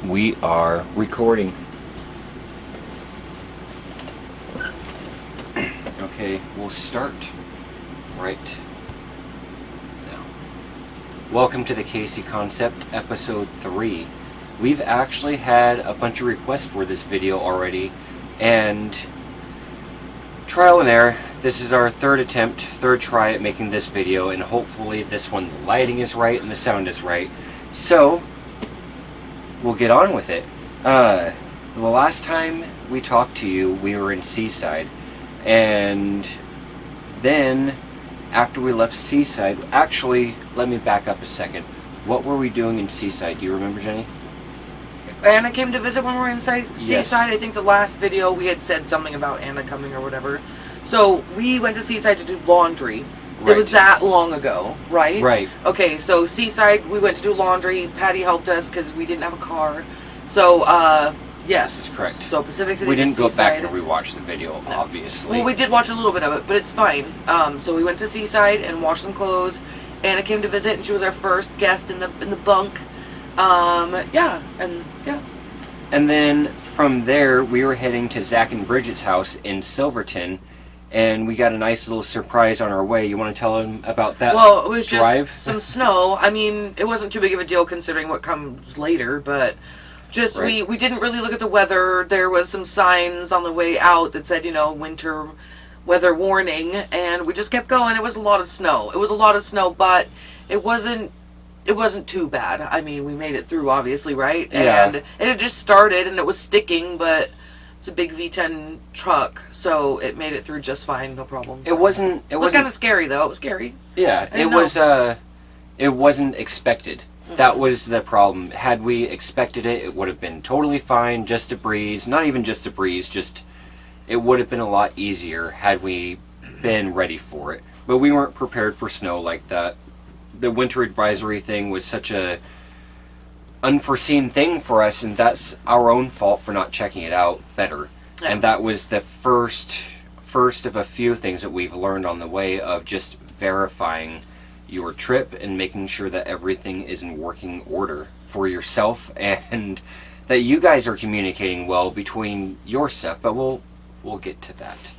We are recording. Okay, we'll start right now. Welcome to the Casey Concept, episode 3. We've actually had a bunch of requests for this video already, and trial and error. This is our third try at making this video, and hopefully this one, the lighting is right and the sound is right. So, we'll get on with it. The last time we talked to you, we were in Seaside, and then after we left Seaside, actually, let me back up a second. What were we doing in Seaside? Do you remember, Jenny? Anna came to visit when we were in Seaside. Yes. I think the last video we had said something about Anna coming or whatever. So we went to Seaside to do laundry. Right. It was that long ago, right? Right. Okay, so Seaside, we went to do laundry. Patty helped us because we didn't have a car. So, yes. That's correct. So Pacific City We didn't to go Seaside. back and rewatch the video, obviously. Well, we did watch a little bit of it, but it's fine. So we went to Seaside and washed some clothes. Anna came to visit, and she was our first guest in the bunk. Yeah. And then from there, we were heading to Zach and Bridget's house in Silverton, and we got a nice little surprise on our way. You want to tell them about that? Well, it was just drive? some snow. I mean, it wasn't too big of a deal considering what comes later, but just Right. we didn't really look at the weather. There was some signs on the way out that said, winter weather warning, and we just kept going. It was a lot of snow. But it wasn't too bad. I mean, we made it through, obviously, right? Yeah. And it had just started, and it was sticking, but it's a big V10 truck, so it made it through just fine, no problem. It wasn't kind of scary, though. It was scary. Yeah, I didn't it wasn't expected. Mm-hmm. That was the problem. Had we expected it, it would have been totally fine, just a breeze. Not even just a breeze, it would have been a lot easier had we been ready for it. But we weren't prepared for snow like that. The winter advisory thing was such a unforeseen thing for us, and that's our own fault for not checking it out better. Yeah. And that was the first of a few things that we've learned on the way of just verifying your trip and making sure that everything is in working order for yourself and that you guys are communicating well between your stuff. But we'll get to that.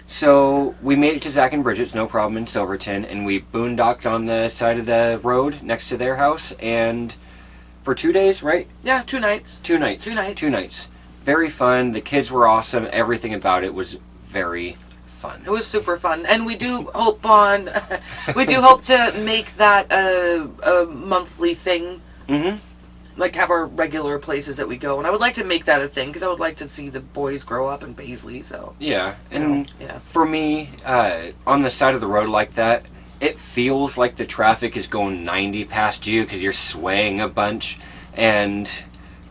So we made it to Zach and Bridget's, no problem, in Silverton, and we boondocked on the side of the road next to their house, and for 2 days, right? Yeah, 2 nights. 2 nights. 2 nights. 2 nights. Very fun. The kids were awesome. Everything about it was very fun. It was super fun, and we do hope to make that a monthly thing. Mm-hmm. Like have our regular places that we go, and I would like to make that a thing because I would like to see the boys grow up in Paisley. So Yeah, and yeah. for me, on the side of the road like that, it feels like the traffic is going 90 past you because you're swaying a bunch. And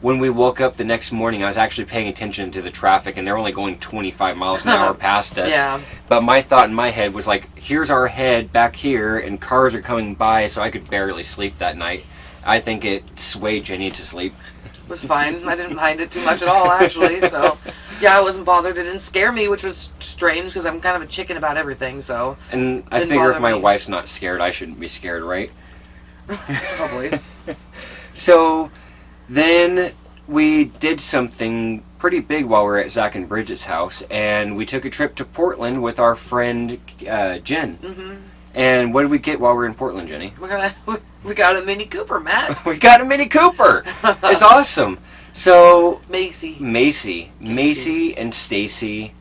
when we woke up the next morning, I was actually paying attention to the traffic, and they're only going 25 miles an hour past us. Yeah. But my thought in my head was like, here's our head back here, and cars are coming by, so I could barely sleep that night. I think it swayed Jenny to sleep. It was fine. I didn't mind it too much at all, actually. So yeah, I wasn't bothered. It didn't scare me, which was strange because I'm kind of a chicken about everything. So And I didn't figure if bother my me. wife's not scared, I shouldn't be scared, right? Probably. So then we did something pretty big while we were at Zach and Bridget's house, and we took a trip to Portland with our friend Jen. Mm-hmm. And what did we get while we were in Portland, Jenny? We got a Mini Cooper, Matt. We got a Mini Cooper. It's awesome. So Macy Macy and Stacy,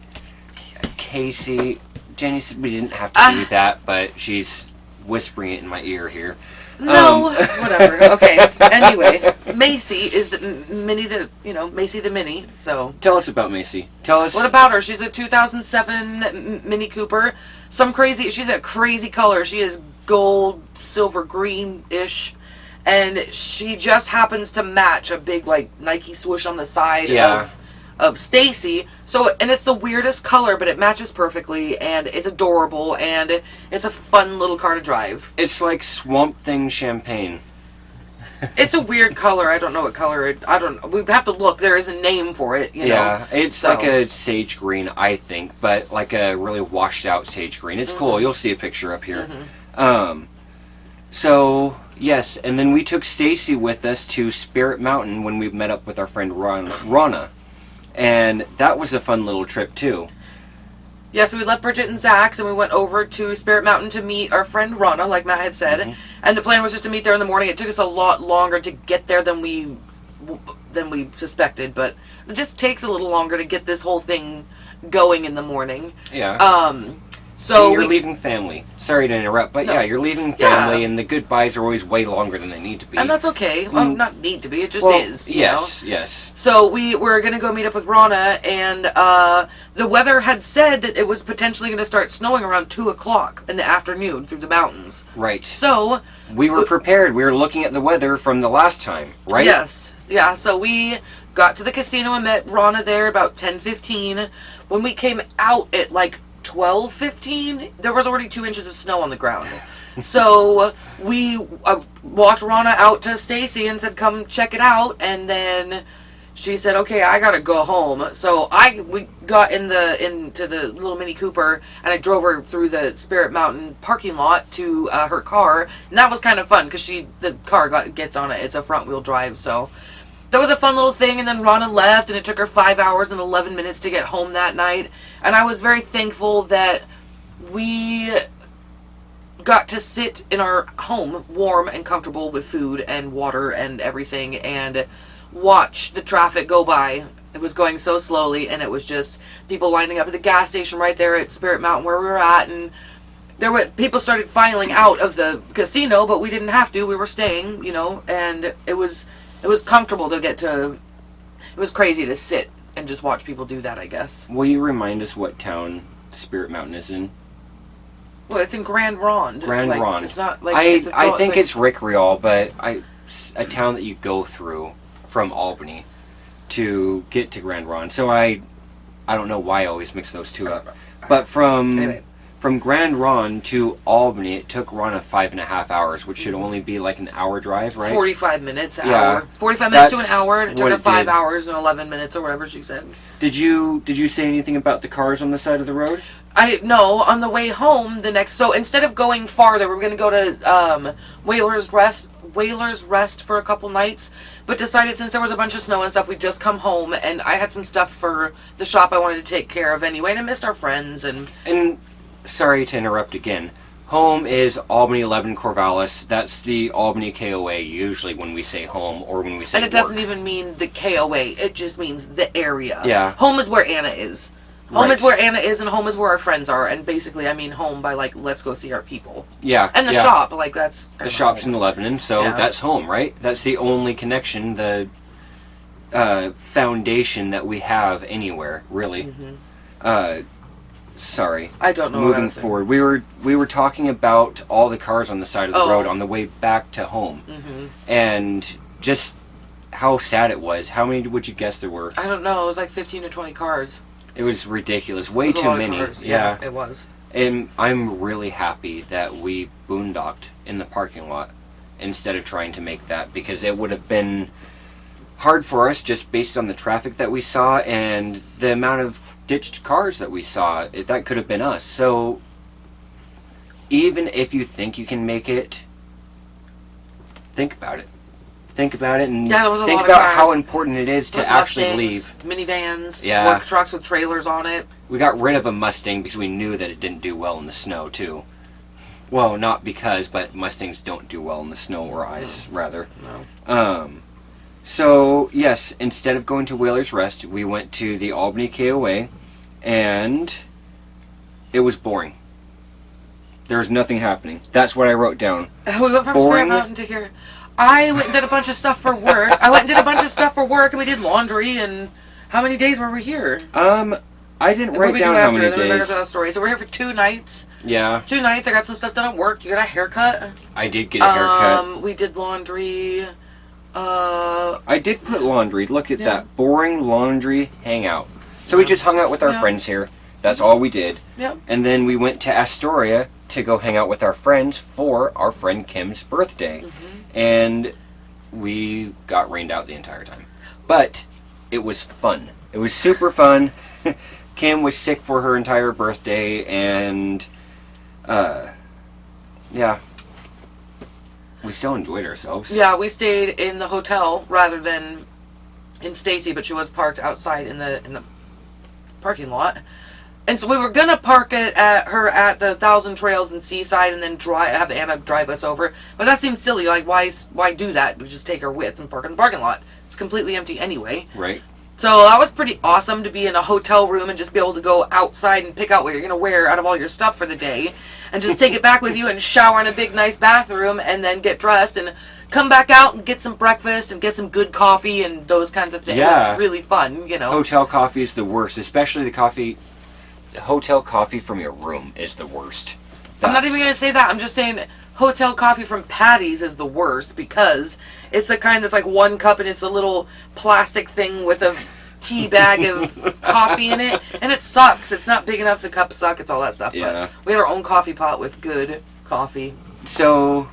Casey. Jenny said we didn't have to do that, but she's whispering it in my ear here. No, whatever. Okay. Anyway, Macy is Macy the Mini. So Tell us about Macy. Tell us. what about her? She's a 2007 Mini Cooper. She's a crazy color. She is gold, silver, greenish, and she just happens to match a big Nike swoosh on the side Yeah. of Stacy. So, and it's the weirdest color, but it matches perfectly, and it's adorable, and it's a fun little car to drive. It's like Swamp Thing champagne. It's a weird color. I don't know what color. I don't. We'd have to look. There is a name for it. Yeah, it's So- like a sage green, I think, but like a really washed out sage green. It's cool. You'll see a picture up here. So Yes, and then we took Stacy with us to Spirit Mountain when we met up with our friend Rana. And that was a fun little trip too. Yeah, so we left Bridget and Zach's and we went over to Spirit Mountain to meet our friend Rana, like Matt had said. Mm-hmm. And the plan was just to meet there in the morning. It took us a lot longer to get there than we suspected, but it just takes a little longer to get this whole thing going in the morning. Yeah. So you're leaving family. Sorry to interrupt, but No. yeah, you're leaving family, Yeah. and the goodbyes are always way longer than they need to be. And that's okay. Well, not need to be. It just Well, is. You know? yes. So we were going to go meet up with Rana, and the weather had said that it was potentially going to start snowing around 2 o'clock in the afternoon through the mountains. Right. So We were prepared. We were looking at the weather from the last time, right? yes. Yeah, so we got to the casino and met Rana there about 10:15. When we came out at like 12:15, there was already 2 inches of snow on the ground. So we walked Rana out to Stacy and said, "Come check it out." And then she said, "Okay, I gotta go home." So we got into the little Mini Cooper and I drove her through the Spirit Mountain parking lot to her car, and that was kind of fun because the car gets on it. It's a front wheel drive, so. That was a fun little thing, and then Rana left, and it took her 5 hours and 11 minutes to get home that night. And I was very thankful that we got to sit in our home, warm and comfortable with food and water and everything, and watch the traffic go by. It was going so slowly, and it was just people lining up at the gas station right there at Spirit Mountain where we were at, and people started filing out of the casino, but we didn't have to. We were staying, and it was comfortable to get to. It was crazy to sit and just watch people do that, I guess. Will you remind us what town Spirit Mountain is in? Well, it's in Grand Ronde. Grand Ronde. It's not like I think it's Rick Rial, but a town that you go through from Albany to get to Grand Ronde. So I don't know why I always mix those two up. But from Grand Ronde to Albany, it took Rana 5.5 hours, which should only be like an hour drive, right? 45 minutes, an Yeah, hour. 45 minutes to an that's hour, and it took what her it 5 did. hours and 11 minutes or whatever she said. Did you say anything about the cars on the side of the road? No, on the way home so instead of going farther, we were going to go to Whalers Rest for a couple nights, but decided since there was a bunch of snow and stuff, we'd just come home, and I had some stuff for the shop I wanted to take care of anyway, and I missed our friends, and Sorry to interrupt again. Home is Albany 11 Corvallis. That's the Albany KOA usually when we say home or when we say and it doesn't even mean the KOA, it just means the area. Yeah. Home is where Anna is. Home Right. is where Anna is, and home is where our friends are, and basically I mean home by like, let's go see our people. Yeah. And the yeah. shop, like that's... The shop's in Lebanon, so Yeah. that's home, right? That's the only connection, the foundation that we have anywhere, really. Mm-hmm. Sorry. I don't know what I Moving was saying. forward, we were talking about all the cars on the side of the Oh. road on the way back to home, and just how sad it was. How many would you guess there were? I don't know, it was like 15 to 20 cars. It was ridiculous. Way It was a too lot of many. cars. Yeah. It was. And I'm really happy that we boondocked in the parking lot instead of trying to make that, because it would have been hard for us just based on the traffic that we saw and the amount of ditched cars that we saw. That could have been us. So even if you think you can make it, think about it. Think about it and Yeah, there was a think lot of about cars. how important it is to Those actually Mustangs, leave. minivans, Yeah. work trucks with trailers on it. We got rid of a Mustang because we knew that it didn't do well in the snow, too. Well, not because, but Mustangs don't do well in the snow or ice, rather. No. So, yes, instead of going to Whalers Rest, we went to the Albany KOA, and it was boring. There was nothing happening. That's what I wrote down. We went from Boring. Spirit Mountain to here. I went and did a bunch of stuff for work. And we did laundry, and how many days were we here? I didn't What write did we down do how after? many And then we days. got that story. So we're here for 2 nights. Yeah, 2 nights. I got some stuff done at work. You got a haircut. I did get a haircut. We did laundry. I did put laundry. Look at Yeah. that. Boring laundry hangout. So we just hung out with our Yeah. friends here. That's all we did. Yep. And then we went to Astoria to go hang out with our friends for our friend Kim's birthday. And we got rained out the entire time. But it was fun. It was super fun. Kim was sick for her entire birthday, and yeah. We still enjoyed ourselves. Yeah, we stayed in the hotel rather than in Stacy, but she was parked outside in the parking lot. And so we were gonna park it at the Thousand Trails and Seaside, and then have Anna drive us over. But that seems silly. Like, why do that? We just take her with and park in the parking lot. It's completely empty anyway. Right. So that was pretty awesome to be in a hotel room and just be able to go outside and pick out what you're gonna wear out of all your stuff for the day, and just take it back with you and shower in a big nice bathroom, and then get dressed and come back out and get some breakfast and get some good coffee and those kinds of things. Yeah. It was really fun, you know. Hotel coffee is the worst, especially the coffee. Hotel coffee from your room is the worst. I'm not even going to say that. I'm just saying hotel coffee from Patty's is the worst, because it's the kind that's like one cup and it's a little plastic thing with a tea bag of coffee in it, and it sucks. It's not big enough. The cups suck. It's all that stuff. Yeah. But we had our own coffee pot with good coffee. So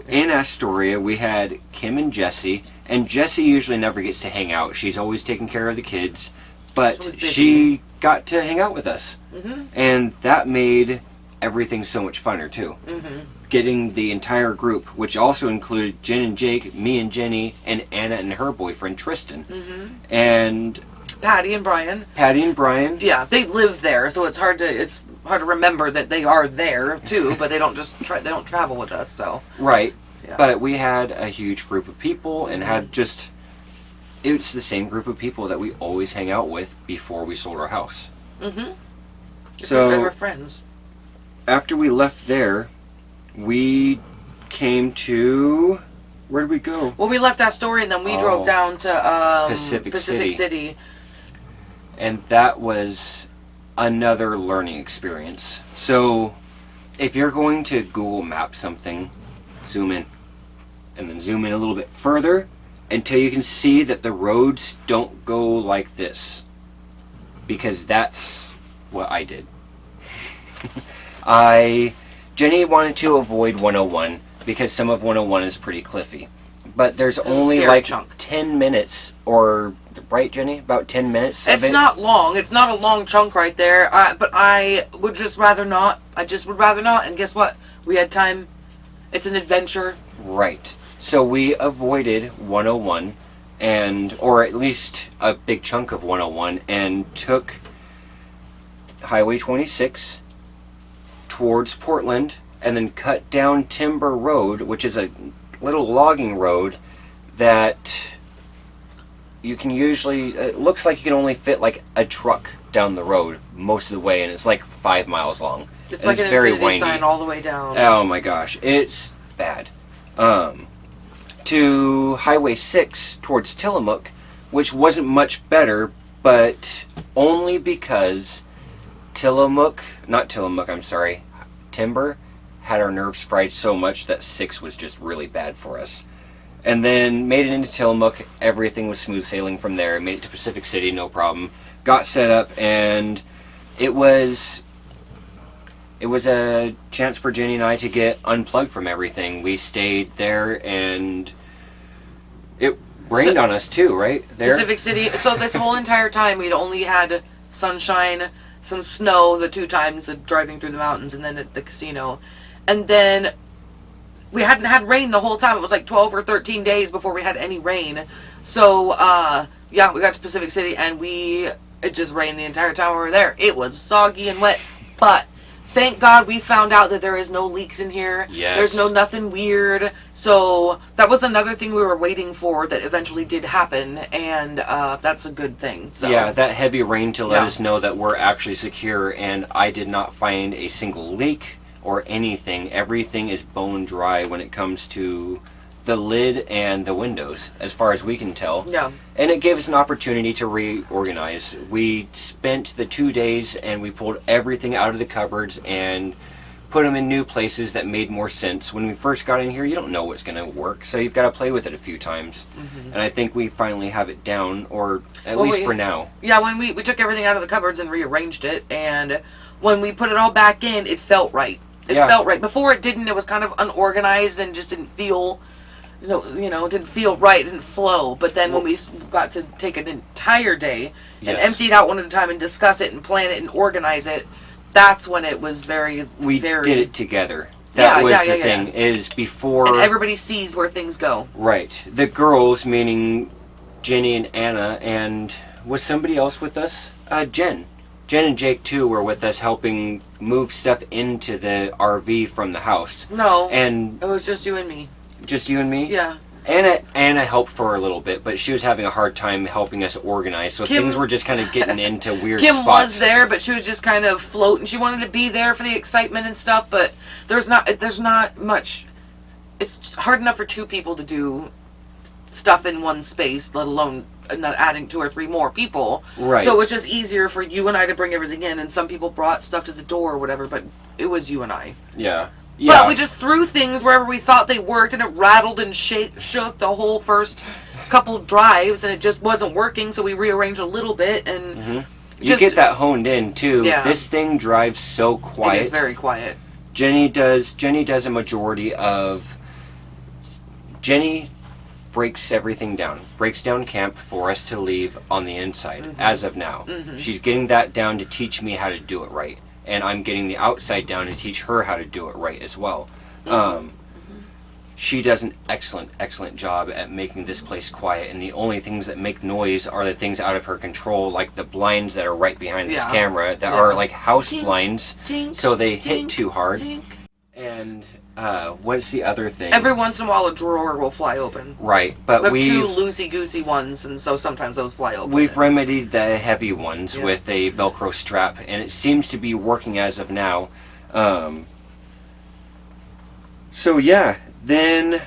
in Astoria, we had Kim and Jessie, and Jessie usually never gets to hang out. She's always taking care of the kids, but she got to hang out with us. Mm-hmm. And that made everything so much funner, too. Mm-hmm. Getting the entire group, which also included Jen and Jake, me and Jenny, and Anna and her boyfriend, Tristan. Mm-hmm. And Patty and Brian. Patty and Brian. Yeah, they live there, so it's hard to remember that they are there too, but they don't travel with us, so. Right. Yeah. But we had a huge group of people and had just, it's the same group of people that we always hang out with before we sold our house. Mm-hmm. So they were friends. After we left there, we came to, where did we go? Well, we left Astoria and then we drove down to Pacific City. And that was another learning experience. So if you're going to Google Map something, zoom in, and then zoom in a little bit further until you can see that the roads don't go like this, because that's what I did. Jenny wanted to avoid 101 because some of 101 is pretty cliffy, but there's only like chunk. 10 minutes, or right, Jenny, about 10 minutes. It's not long. It's not a long chunk right there. But I would just rather not. I just would rather not. And guess what? We had time. It's an adventure. Right. So we avoided 101, or at least a big chunk of 101, and took Highway 26 towards Portland, and then cut down Timber Road, which is a little logging road that you can usually, it looks like you can only fit like a truck down the road most of the way, and it's like 5 miles long. It's like an very infinity windy sign all the way down. Oh my gosh, it's bad. To Highway 6 towards Tillamook, which wasn't much better, but only because Timber had our nerves fried so much that 6 was just really bad for us. And then made it into Tillamook, everything was smooth sailing from there. Made it to Pacific City, no problem. Got set up, and it was a chance for Jenny and I to get unplugged from everything. We stayed there, and it rained on us too, right? There. Pacific City. So this whole entire time we'd only had sunshine, some snow the 2 times, driving through the mountains, and then at the casino. And then we hadn't had rain the whole time. It was like 12 or 13 days before we had any rain. So, yeah, we got to Pacific City, and it just rained the entire time we were there. It was soggy and wet, but thank God we found out that there is no leaks in here. Yes. There's nothing weird. So that was another thing we were waiting for that eventually did happen, and that's a good thing. So. Yeah, that heavy rain to let us know that we're actually secure, and I did not find a single leak or anything. Everything is bone dry when it comes to the lid and the windows, as far as we can tell. Yeah. And it gave us an opportunity to reorganize. We spent the 2 days and we pulled everything out of the cupboards and put them in new places that made more sense. When we first got in here, you don't know what's going to work, so you've got to play with it a few times. Mm-hmm. And I think we finally have it down, or at least for now. Yeah, when we took everything out of the cupboards and rearranged it, and when we put it all back in, it felt right. It felt right. Before it didn't. It was kind of unorganized and just didn't feel... it didn't feel right, it didn't flow. But then when we got to take an entire day and empty it out one at a time and discuss it and plan it and organize it, that's when it was very We did it together. That Yeah, was yeah, the yeah, thing, yeah. is before... And everybody sees where things go. Right. The girls, meaning Jenny and Anna, and was somebody else with us? Jen. Jen and Jake, too, were with us helping move stuff into the RV from the house. No, And it was just you and me. just you and me? Yeah. Anna helped for a little bit, but she was having a hard time helping us organize, so Kim- things were just kind of getting into weird Kim spots. was there, but she was just kind of floating. She wanted to be there for the excitement and stuff, but there's not much. It's hard enough for two people to do stuff in one space, let alone not adding 2 or 3 more people. Right. So it was just easier for you and I to bring everything in, and some people brought stuff to the door or whatever, but it was you and I. Yeah. Yeah. But we just threw things wherever we thought they worked, and it rattled and shook the whole first couple drives, and it just wasn't working, so we rearranged a little bit, and you get that honed in, too. Yeah. This thing drives so quiet. it is very quiet. Jenny does a majority of... Jenny breaks everything down. Breaks down camp for us to leave on the inside, as of now. She's getting that down to teach me how to do it right. And I'm getting the outside down to teach her how to do it right as well. She does an excellent job at making this place quiet, and the only things that make noise are the things out of her control, like the blinds that are right behind this camera, that are like house Tink, blinds, tink, so they tink, hit too hard. tink. And what's the other thing? Every once in a while, a drawer will fly open. Right, but We have 2 we've loosey-goosey ones, and so sometimes those fly open. we've remedied the heavy ones Yeah. with a Velcro strap, and it seems to be working as of now. So yeah, then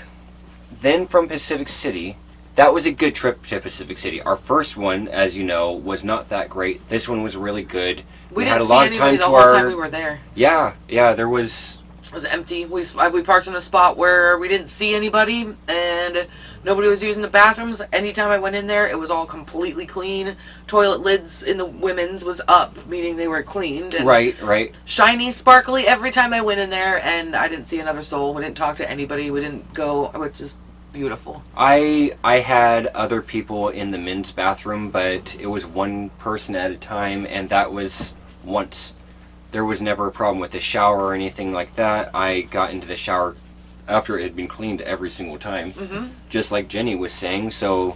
from Pacific City, that was a good trip to Pacific City. Our first one, as you know, was not that great. This one was really good. we had didn't a see lot of anybody time the to whole our... time we were there. Yeah, there was... It was empty. We parked in a spot where we didn't see anybody, and nobody was using the bathrooms. Anytime I went in there, it was all completely clean. Toilet lids in the women's was up, meaning they were cleaned. And Right. shiny, sparkly every time I went in there, and I didn't see another soul. We didn't talk to anybody. We didn't go, which is beautiful. I had other people in the men's bathroom, but it was one person at a time, and that was once. There was never a problem with the shower or anything like that. I got into the shower after it had been cleaned every single time, just like Jenny was saying. So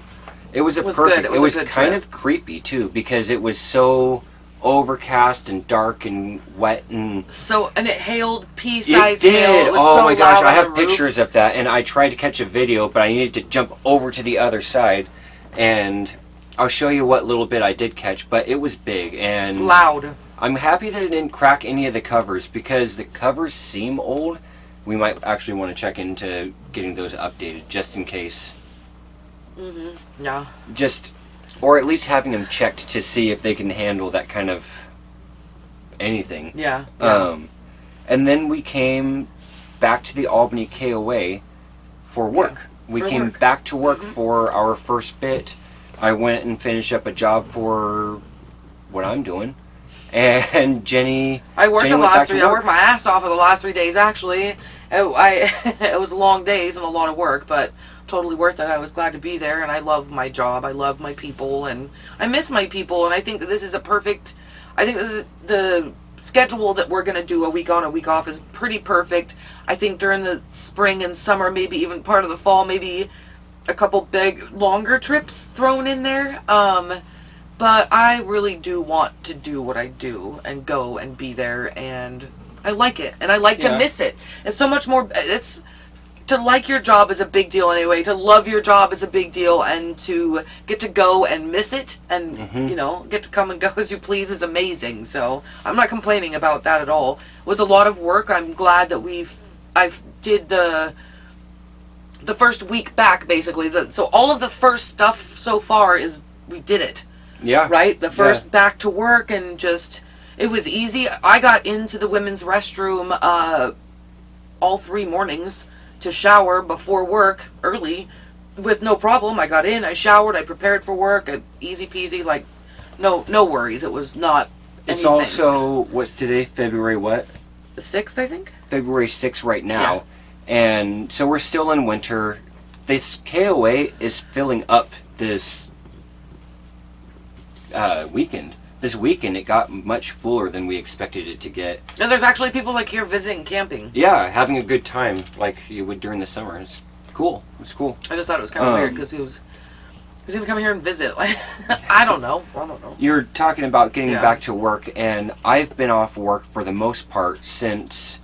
it was perfect. Good. It was a good kind trip. of creepy too, because it was so overcast and dark and wet and... So, and it hailed It pea-sized did. hail. It was Oh so my gosh, loud I on have the roof. pictures of that, and I tried to catch a video, but I needed to jump over to the other side, and I'll show you what little bit I did catch, but it was big, and It's loud. I'm happy that it didn't crack any of the covers, because the covers seem old. We might actually want to check into getting those updated, just in case. Yeah. Or at least having them checked to see if they can handle that kind of anything. Yeah. And then we came back to the Albany KOA for work. We for came work. back to work for our first bit. I went and finished up a job for what I'm doing. And Jenny... I worked Jenny the went back last to 3. I work. worked my ass off for the last 3 days. Actually, it was long days and a lot of work, but totally worth it. I was glad to be there, and I love my job. I love my people, and I miss my people. And I think that this is a perfect. I think that the schedule that we're gonna do, a week on, a week off, is pretty perfect. I think during the spring and summer, maybe even part of the fall, maybe a couple big longer trips thrown in there. But I really do want to do what I do and go and be there, and I like it, and I like to miss it. It's so much more. It's to like your job is a big deal anyway. To love your job is a big deal, and to get to go and miss it, and get to come and go as you please is amazing. So I'm not complaining about that at all. It was a lot of work. I'm glad that I did the first week back basically. So all of the first stuff so far is we did it. Yeah. Right? The first back to work, and just, it was easy. I got into the women's restroom all 3 mornings to shower before work early with no problem. I got in, I showered, I prepared for work, easy peasy, like no worries. It was not It's anything. also, what's today? February what? The 6th, I think? February 6th right now. And so we're still in winter. This KOA is filling up this weekend. this weekend it got much fuller than we expected it to get. And there's actually people like here visiting, camping. Yeah, having a good time like you would during the summer. It's cool. It's cool. I just thought it was kind of weird because he was going to come here and visit. Like, I don't know. You're talking about getting Yeah. back to work, and I've been off work for the most part since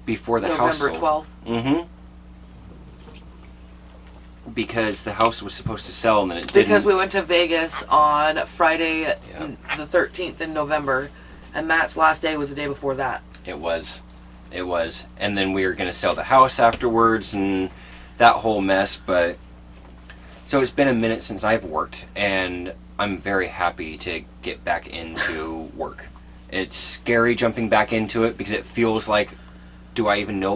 before the house November sold. 12th. Mm-hmm. Because the house was supposed to sell and then it didn't. Because we went to Vegas on Friday, Yeah. the 13th in November, and Matt's last day was the day before that. It was. And then we were going to sell the house afterwards and that whole mess, but... So it's been a minute since I've worked, and I'm very happy to get back into work. It's scary jumping back into it because it feels like, do I know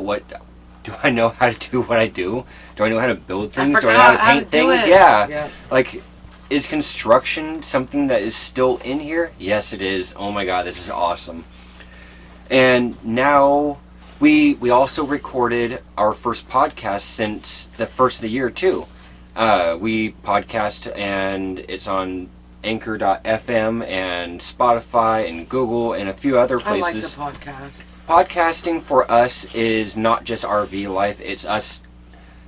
how to do what I do? Do I know how to build things? Do I know how to paint things? Yeah. Like, is construction something that is still in here? Yes, it is. Oh my god, this is awesome. And now we also recorded our first podcast since the first of the year too. We podcast and it's on Anchor.fm and Spotify and Google and a few other places. I like the podcasts. Podcasting for us is not just RV life, it's us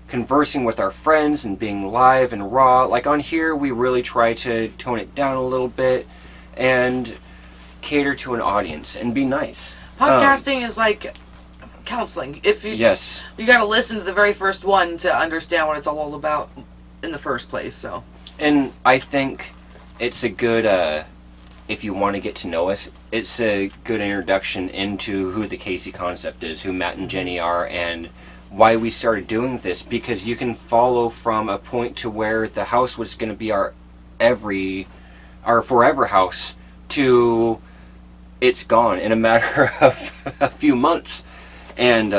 conversing with our friends and being live and raw. Like on here, we really try to tone it down a little bit and cater to an audience and be nice. Podcasting is like counseling. If you Yes. you got to listen to the very first one to understand what it's all about in the first place. So, And I think it's a good, if you want to get to know us, it's a good introduction into who the Casey Concept is, who Matt and Jenny are, and why we started doing this, because you can follow from a point to where the house was going to be our forever house to it's gone in a matter of a few months. And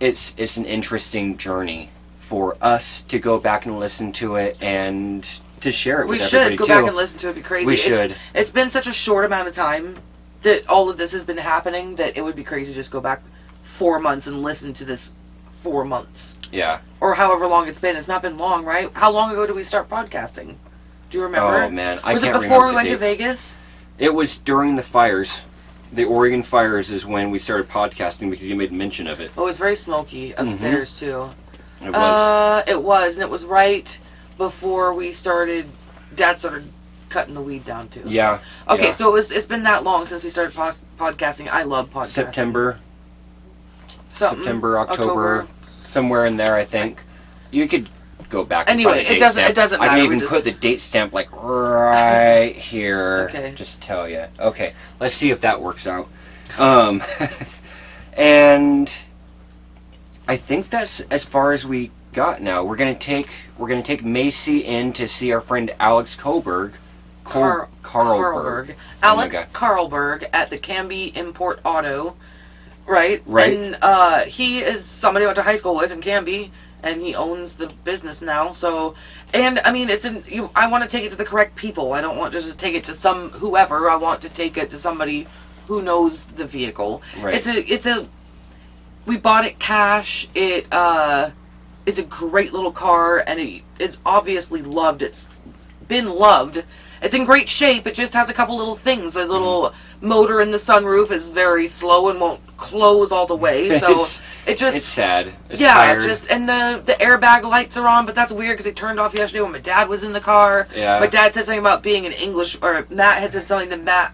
it's an interesting journey for us to go back and listen to it and to share it we with should everybody go too. back and listen to it. It'd be crazy. We should. It's been such a short amount of time that all of this has been happening that it would be crazy to just go back 4 months and listen to this 4 months. Yeah. Or however long it's been. It's not been long, right? How long ago did we start podcasting? Do you remember? Oh man, I Was can't it remember before we the went date. to Vegas? It was during the fires. The Oregon fires is when we started podcasting because you made mention of it. Oh, it was very smoky upstairs too. It was. It was, and it was right before we started. Dad started cutting the weed down too. Yeah. Okay, yeah. so it's been that long since we started podcasting. I love podcasting. September, Something. October, somewhere in there, I think. You could go back. And Anyway, find the date it doesn't- stamp. it doesn't I matter, can we even just- put the date stamp like right here. Okay. Just to tell you. Okay, let's see if that works out. And I think that's as far as we got now. We're gonna take Macy in to see our friend Alex Kohlberg. Carlberg. Alex God. Carlberg at the Canby Import Auto, right? Right. And he is somebody I went to high school with in Canby, and he owns the business now. So, and I mean, I want to take it to the correct people. I don't want to just take it to some whoever. I want to take it to somebody who knows the vehicle. Right. We bought it cash. It is a great little car, and it's obviously loved. It's been loved. It's in great shape. It just has a couple little things. A little motor in the sunroof is very slow and won't close all the way. So It's sad. It's yeah, tired. and the airbag lights are on, but that's weird because they turned off yesterday when my dad was in the car. Yeah. My dad said something about being an English, or Matt had said something to Matt.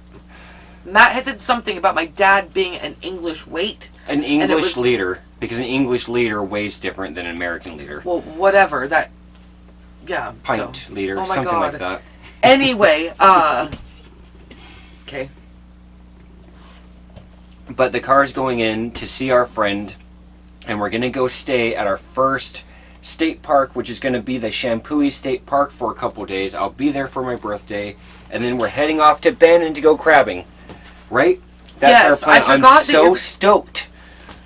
Matt had said something about my dad being an English weight. An English leader, because an English leader weighs different than an American leader. Well, whatever that. Yeah. Pint leader, Oh my something God. like that. Anyway, okay. But the car's going in to see our friend, and we're going to go stay at our first state park, which is going to be the Shampooey State Park for a couple days. I'll be there for my birthday, and then we're heading off to Bandon to go crabbing. Right? That's Yes, our plan. I I'm forgot that so stoked.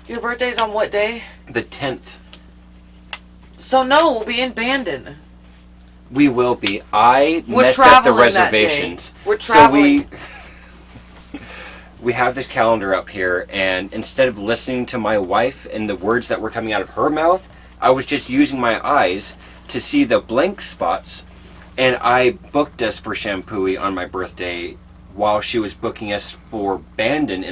Your birthday's on what day? The 10th. So no, we'll be in Bandon. We will be. I We're messed up the traveling that day. reservations. We're traveling. So we have this calendar up here, and instead of listening to my wife and the words that were coming out of her mouth, I was just using my eyes to see the blank spots And I booked us for Shampooey on my birthday while she was booking us for Bandon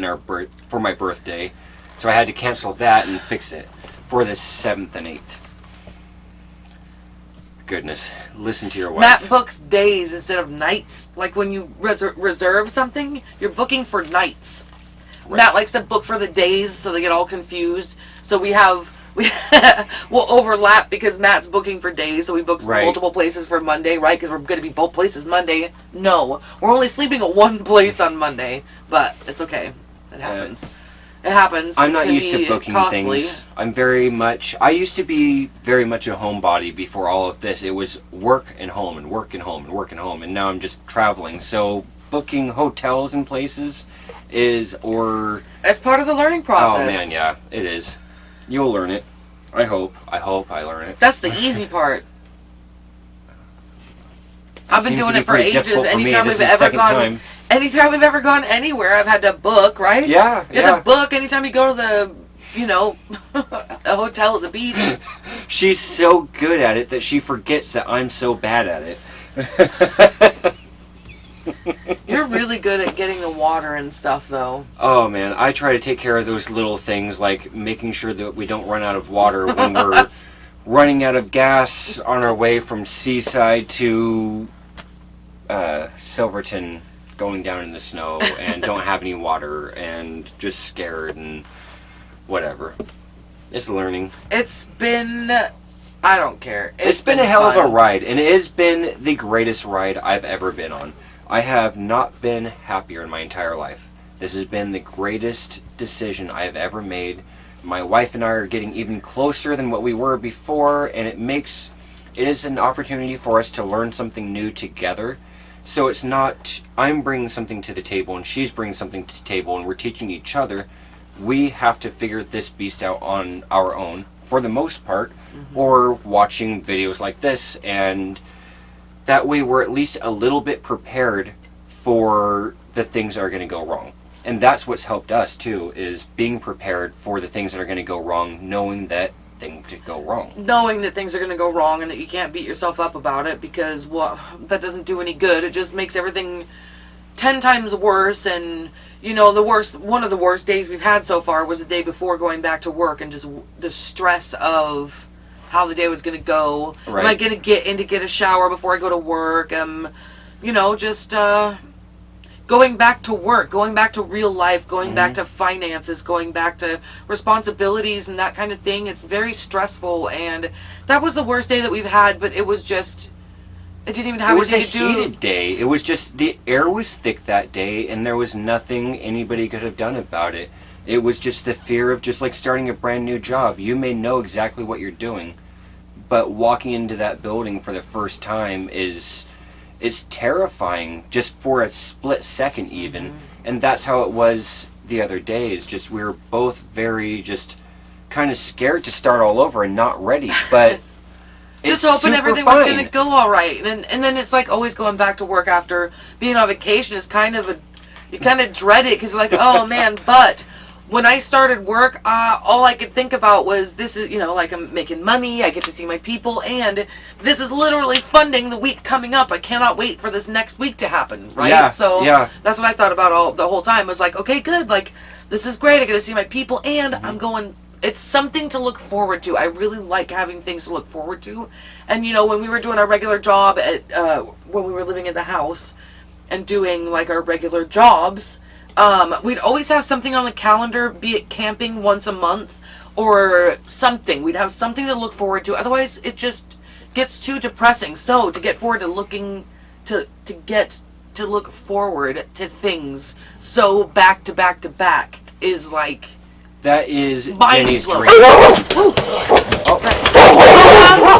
for my birthday. So I had to cancel that and fix it for the 7th and 8th. Goodness, listen to your wife. Matt books days instead of nights. Like when you reserve something, you're booking for nights. Right. Matt likes to book for the days, so they get all confused. So we'll overlap because Matt's booking for days, so we book multiple places for Monday, right? Because we're going to be both places Monday. No, we're only sleeping at one place on Monday, but it's okay. It happens. It happens. I'm not used to booking things. I used to be very much a homebody before all of this. It was work and home and work and home and work and home, and now I'm just traveling. So booking hotels and places it's part of the learning process. Oh man, yeah, it is. You'll learn it. I hope I learn it. That's the easy part. I've been doing it for ages. Anytime we've ever gone anywhere, I've had to book, right? Yeah, you have to book anytime you go to the, a hotel at the beach. She's so good at it that she forgets that I'm so bad at it. You're really good at getting the water and stuff, though. Oh, man. I try to take care of those little things, like making sure that we don't run out of water when we're running out of gas on our way from Seaside to Silverton, going down in the snow and don't have any water and just scared and whatever. It's learning. It's been... I don't care. It's been a hell of a ride, and it has been the greatest ride I've ever been on. I have not been happier in my entire life. This has been the greatest decision I have ever made. My wife and I are getting even closer than what we were before, and it is an opportunity for us to learn something new together. So it's not, I'm bringing something to the table and she's bringing something to the table and we're teaching each other. We have to figure this beast out on our own, for the most part, or watching videos like this, and that way we're at least a little bit prepared for the things that are going to go wrong. And that's what's helped us too, is being prepared for the things that are going to go wrong, knowing that things could go wrong. Knowing that things are going to go wrong and that you can't beat yourself up about it, because that doesn't do any good. It just makes everything 10 times worse. And one of the worst days we've had so far was the day before going back to work, and just the stress of how the day was going to go. Right. Am I going to get a shower before I go to work? Going back to work, going back to real life, going back to finances, going back to responsibilities and that kind of thing. It's very stressful, and that was the worst day that we've had, but it was just, it didn't even have anything to do. It was a heated day. It was just, the air was thick that day, and there was nothing anybody could have done about it. It was just the fear of just like starting a brand new job. You may know exactly what you're doing, but walking into that building for the first time it's terrifying, just for a split second even. And that's how it was the other day. It's just we were both very just kind of scared to start all over and not ready, but just hoping everything was going to go all right. And then it's like always going back to work after being on vacation is you kind of dread it, because you're like, oh man. But when I started work, all I could think about was, this is, like, I'm making money, I get to see my people, and this is literally funding the week coming up. I cannot wait for this next week to happen, right? Yeah, so yeah. That's what I thought about the whole time. I was like, okay, good, like, this is great, I get to see my people, and it's something to look forward to. I really like having things to look forward to. And, when we were doing our regular job when we were living in the house and doing, like, our regular jobs, we'd always have something on the calendar, be it camping once a month or something. We'd have something to look forward to. Otherwise, it just gets too depressing. So to get forward to look forward to things so back to back to back is like, that is Jenny's mind-blowing. dream.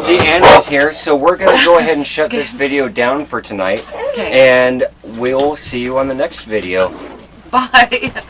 The animal's here, so we're going to go ahead and shut this video down for tonight. Okay. And we'll see you on the next video. Bye.